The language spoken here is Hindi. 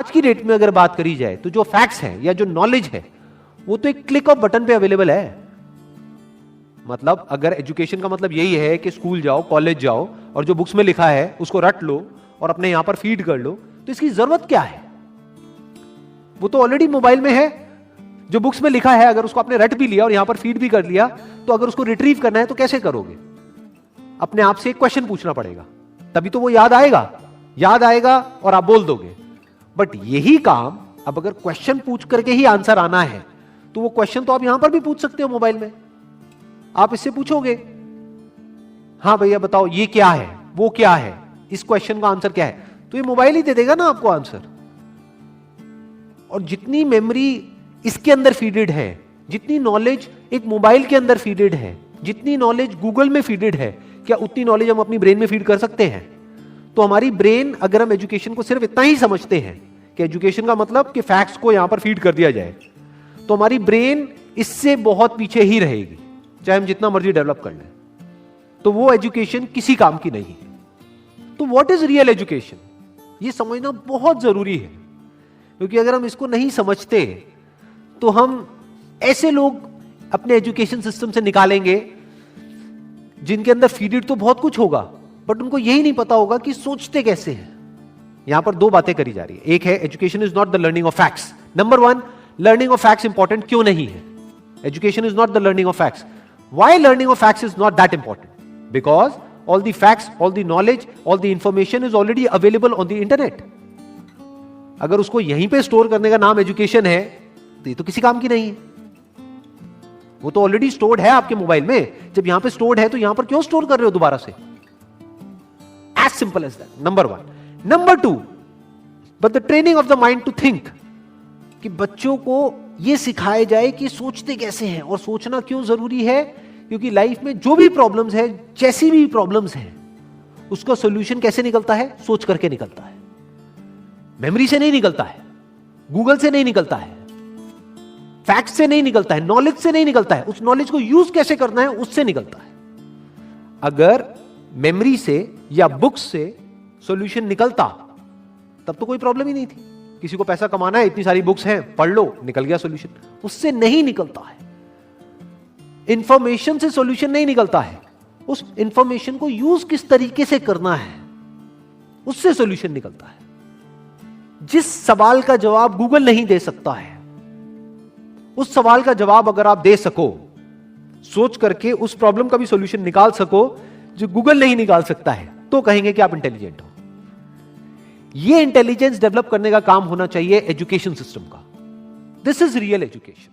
आज की डेट में अगर बात करी जाए तो जो फैक्ट्स हैं या जो नॉलेज है वो तो एक क्लिक ऑफ बटन पे अवेलेबल है। मतलब अगर एजुकेशन का मतलब यही है कि स्कूल जाओ, कॉलेज जाओ और जो बुक्स में लिखा है उसको रट लो और अपने यहां पर फीड कर लो, तो इसकी जरूरत क्या है? वो तो ऑलरेडी मोबाइल में है। जो बुक्स में लिखा है अगर उसको आपने रट भी लिया और यहां पर फीड भी कर लिया, तो अगर उसको रिट्रीव करना है तो कैसे करोगे? अपने आप से एक क्वेश्चन पूछना पड़ेगा, तभी तो वो याद आएगा और आप बोल दोगे। बट यही काम अब अगर क्वेश्चन पूछ करके ही आंसर आना है, तो वो क्वेश्चन तो आप यहां पर भी पूछ सकते हो मोबाइल में। आप इससे पूछोगे, हां भैया बताओ ये क्या है, वो क्या है, इस क्वेश्चन का आंसर क्या है, तो ये मोबाइल ही दे देगा ना आपको आंसर। और जितनी मेमोरी इसके अंदर फीडेड है, जितनी नॉलेज एक मोबाइल के अंदर फीडेड है, जितनी नॉलेज गूगल में फीडेड है, क्या उतनी नॉलेज हम अपनी ब्रेन में फीड कर सकते हैं? तो हमारी ब्रेन, अगर हम एजुकेशन को सिर्फ इतना ही समझते हैं कि एजुकेशन का मतलब कि फैक्ट्स को यहां पर फीड कर दिया जाए, तो हमारी ब्रेन इससे बहुत पीछे ही रहेगी, चाहे हम जितना मर्जी डेवलप कर लें। तो वो एजुकेशन किसी काम की नहीं है। तो व्हाट इज रियल एजुकेशन, ये समझना बहुत जरूरी है, क्योंकि अगर हम इसको नहीं समझते तो हम ऐसे लोग अपने एजुकेशन सिस्टम से निकालेंगे जिनके अंदर फीडेड तो बहुत कुछ होगा, बट उनको यही नहीं पता होगा कि सोचते कैसे हैं। यहां पर दो बातें करी जा रही है। एक है education is not the learning of facts. Number one, learning of facts important क्यों नहीं है? Education is not the learning of facts. Why learning of facts is not that important? Because all the facts, all the knowledge, all the information is already available on the internet. अगर उसको यहीं पे स्टोर करने का नाम एजुकेशन है, तो ये तो किसी काम की नहीं है। वो तो ऑलरेडी स्टोर्ड है आपके मोबाइल में। जब यहां पे स्टोर्ड है तो यहां पर क्यों स्टोर कर रहे हो दोबारा से? As simple as that, number one. Number two, but the training of the mind to think, कि बच्चों को यह सिखाया जाए कि सोचते कैसे हैं और सोचना क्यों जरूरी है। क्योंकि लाइफ में जो भी प्रॉब्लम्स है, जैसी भी प्रॉब्लम्स हैं, उसका सॉल्यूशन कैसे निकलता है? सोच करके निकलता है। मेमोरी से नहीं निकलता है, गूगल से नहीं निकलता है, फैक्ट से नहीं निकलता है, नॉलेज से नहीं निकलता है। उस नॉलेज को यूज कैसे करना है, उससे निकलता है। अगर मेमोरी से या बुक्स से सॉल्यूशन निकलता, तब तो कोई प्रॉब्लम ही नहीं थी। किसी को पैसा कमाना है, इतनी सारी बुक्स हैं, पढ़ लो, निकल गया सॉल्यूशन। उससे नहीं निकलता है। इंफॉर्मेशन से सॉल्यूशन नहीं निकलता है, उस इंफॉर्मेशन को यूज किस तरीके से करना है, उससे सॉल्यूशन निकलता है। जिस सवाल का जवाब गूगल नहीं दे सकता है, उस सवाल का जवाब अगर आप दे सको, सोच करके उस प्रॉब्लम का भी सॉल्यूशन निकाल सको जो गूगल नहीं निकाल सकता है, तो कहेंगे कि आप इंटेलिजेंट हो। यह इंटेलिजेंस डेवलप करने का काम होना चाहिए एजुकेशन सिस्टम का। This is real education.